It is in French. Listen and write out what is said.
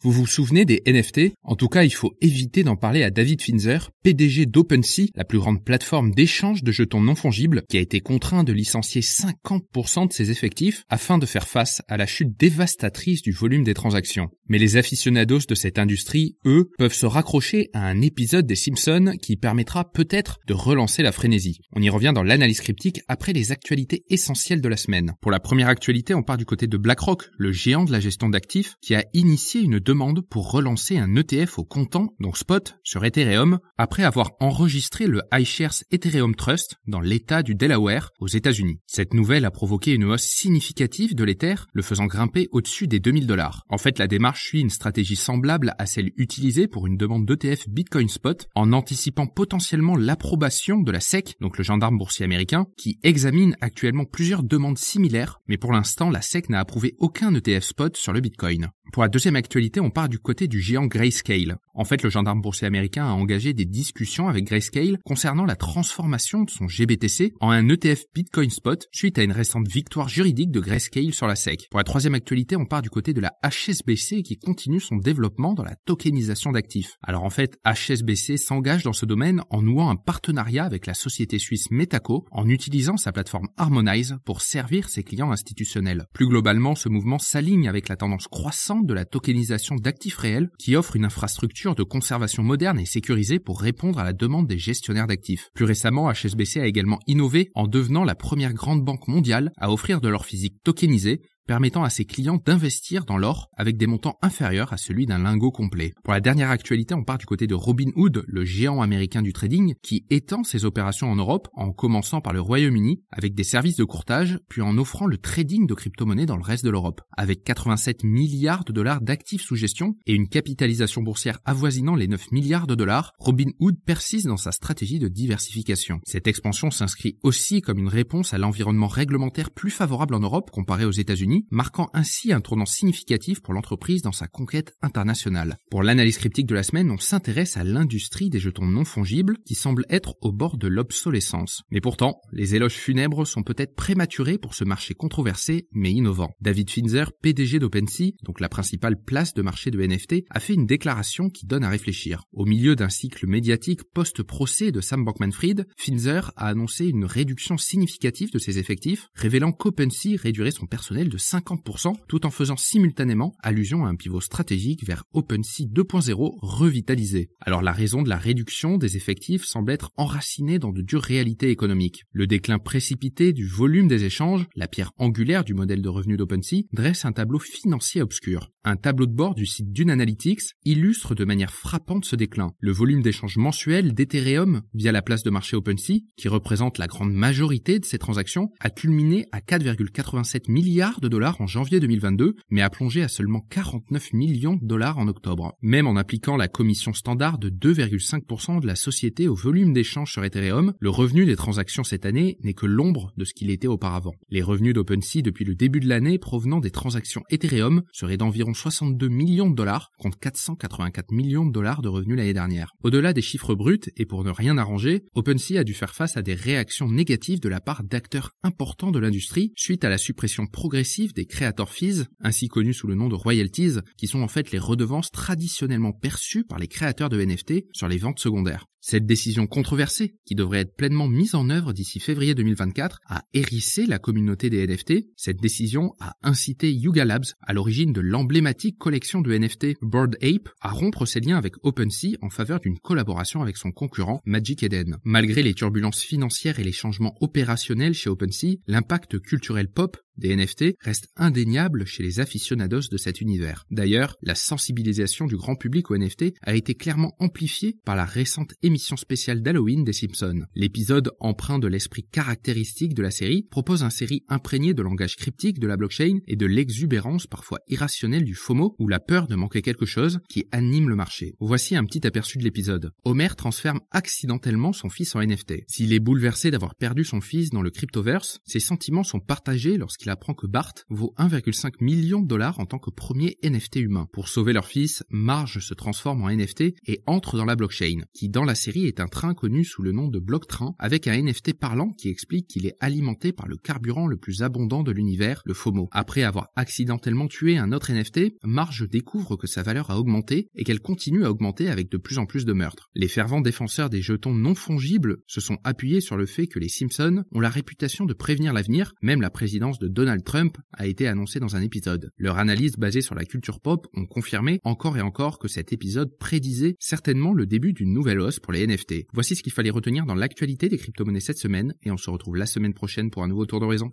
Vous vous souvenez des NFT? En tout cas, il faut éviter d'en parler à David Finzer, PDG d'OpenSea, la plus grande plateforme d'échange de jetons non fongibles, qui a été contraint de licencier 50% de ses effectifs afin de faire face à la chute dévastatrice du volume des transactions. Mais les aficionados de cette industrie, eux, peuvent se raccrocher à un épisode des Simpsons qui permettra peut-être de relancer la frénésie. On y revient dans l'analyse cryptique après les actualités essentielles de la semaine. Pour la première actualité, on part du côté de BlackRock, le géant de la gestion d'actifs, qui a initié une demande pour relancer un ETF au comptant, donc spot, sur Ethereum, après avoir enregistré le iShares Ethereum Trust dans l'État du Delaware aux États-Unis. Cette nouvelle a provoqué une hausse significative de l'Ether, le faisant grimper au-dessus des $2000. En fait, la démarche suit une stratégie semblable à celle utilisée pour une demande d'ETF Bitcoin Spot, en anticipant potentiellement l'approbation de la SEC, donc le gendarme boursier américain, qui examine actuellement plusieurs demandes similaires, mais pour l'instant, la SEC n'a approuvé aucun ETF Spot sur le Bitcoin. Pour la deuxième actualité, on part du côté du géant Grayscale. En fait, le gendarme boursier américain a engagé des discussions avec Grayscale concernant la transformation de son GBTC en un ETF Bitcoin Spot suite à une récente victoire juridique de Grayscale sur la SEC. Pour la troisième actualité, on part du côté de la HSBC qui continue son développement dans la tokenisation d'actifs. Alors en fait, HSBC s'engage dans ce domaine en nouant un partenariat avec la société suisse Metaco en utilisant sa plateforme Harmonize pour servir ses clients institutionnels. Plus globalement, ce mouvement s'aligne avec la tendance croissante de la tokenisation d'actifs réels qui offre une infrastructure de conservation moderne et sécurisée pour répondre à la demande des gestionnaires d'actifs. Plus récemment, HSBC a également innové en devenant la première grande banque mondiale à offrir de l'or physique tokenisé, permettant à ses clients d'investir dans l'or avec des montants inférieurs à celui d'un lingot complet. Pour la dernière actualité, on part du côté de Robinhood, le géant américain du trading, qui étend ses opérations en Europe en commençant par le Royaume-Uni avec des services de courtage, puis en offrant le trading de crypto-monnaies dans le reste de l'Europe. Avec 87 milliards de dollars d'actifs sous gestion et une capitalisation boursière avoisinant les 9 milliards de dollars, Robinhood persiste dans sa stratégie de diversification. Cette expansion s'inscrit aussi comme une réponse à l'environnement réglementaire plus favorable en Europe comparé aux États-Unis, marquant ainsi un tournant significatif pour l'entreprise dans sa conquête internationale. Pour l'analyse cryptique de la semaine, on s'intéresse à l'industrie des jetons non fongibles qui semble être au bord de l'obsolescence. Mais pourtant, les éloges funèbres sont peut-être prématurés pour ce marché controversé mais innovant. David Finzer, PDG d'OpenSea, donc la principale place de marché de NFT, a fait une déclaration qui donne à réfléchir. Au milieu d'un cycle médiatique post-procès de Sam Bankman-Fried, Finzer a annoncé une réduction significative de ses effectifs, révélant qu'OpenSea réduirait son personnel de 50% tout en faisant simultanément allusion à un pivot stratégique vers OpenSea 2.0 revitalisé. Alors la raison de la réduction des effectifs semble être enracinée dans de dures réalités économiques. Le déclin précipité du volume des échanges, la pierre angulaire du modèle de revenu d'OpenSea, dresse un tableau financier obscur. Un tableau de bord du site Dune Analytics illustre de manière frappante ce déclin. Le volume d'échanges mensuels d'Ethereum via la place de marché OpenSea, qui représente la grande majorité de ces transactions, a culminé à 4,87 milliards de dollars en janvier 2022, mais a plongé à seulement 49 millions de dollars en octobre. Même en appliquant la commission standard de 2,5% de la société au volume d'échange sur Ethereum, le revenu des transactions cette année n'est que l'ombre de ce qu'il était auparavant. Les revenus d'OpenSea depuis le début de l'année provenant des transactions Ethereum seraient d'environ 62 millions de dollars contre 484 millions de dollars de revenus l'année dernière. Au-delà des chiffres bruts, et pour ne rien arranger, OpenSea a dû faire face à des réactions négatives de la part d'acteurs importants de l'industrie suite à la suppression progressive des creator fees, ainsi connus sous le nom de royalties, qui sont en fait les redevances traditionnellement perçues par les créateurs de NFT sur les ventes secondaires. Cette décision controversée, qui devrait être pleinement mise en œuvre d'ici février 2024, a hérissé la communauté des NFT. Cette décision a incité Yuga Labs, à l'origine de l'emblématique collection de NFT Bored Ape, à rompre ses liens avec OpenSea en faveur d'une collaboration avec son concurrent Magic Eden. Malgré les turbulences financières et les changements opérationnels chez OpenSea, l'impact culturel pop des NFT reste indéniable chez les aficionados de cet univers. D'ailleurs, la sensibilisation du grand public aux NFT a été clairement amplifiée par la récente émission spéciale d'Halloween des Simpsons. L'épisode, empreint de l'esprit caractéristique de la série, propose un série imprégné de langage cryptique de la blockchain et de l'exubérance parfois irrationnelle du FOMO ou la peur de manquer quelque chose qui anime le marché. Voici un petit aperçu de l'épisode. Homer transforme accidentellement son fils en NFT. S'il est bouleversé d'avoir perdu son fils dans le cryptoverse, ses sentiments sont partagés lorsqu'il lorsqu'il apprend que Bart vaut 1,5 million de dollars en tant que premier NFT humain. Pour sauver leur fils, Marge se transforme en NFT et entre dans la blockchain, qui dans la série est un train connu sous le nom de Blocktrain, avec un NFT parlant qui explique qu'il est alimenté par le carburant le plus abondant de l'univers, le FOMO. Après avoir accidentellement tué un autre NFT, Marge découvre que sa valeur a augmenté et qu'elle continue à augmenter avec de plus en plus de meurtres. Les fervents défenseurs des jetons non fongibles se sont appuyés sur le fait que les Simpsons ont la réputation de prévenir l'avenir, même la présidence de Donald Trump a été annoncée dans un épisode. Leur analyse basée sur la culture pop ont confirmé encore et encore que cet épisode prédisait certainement le début d'une nouvelle hausse pour les NFT. Voici ce qu'il fallait retenir dans l'actualité des crypto-monnaies cette semaine et on se retrouve la semaine prochaine pour un nouveau tour d'horizon.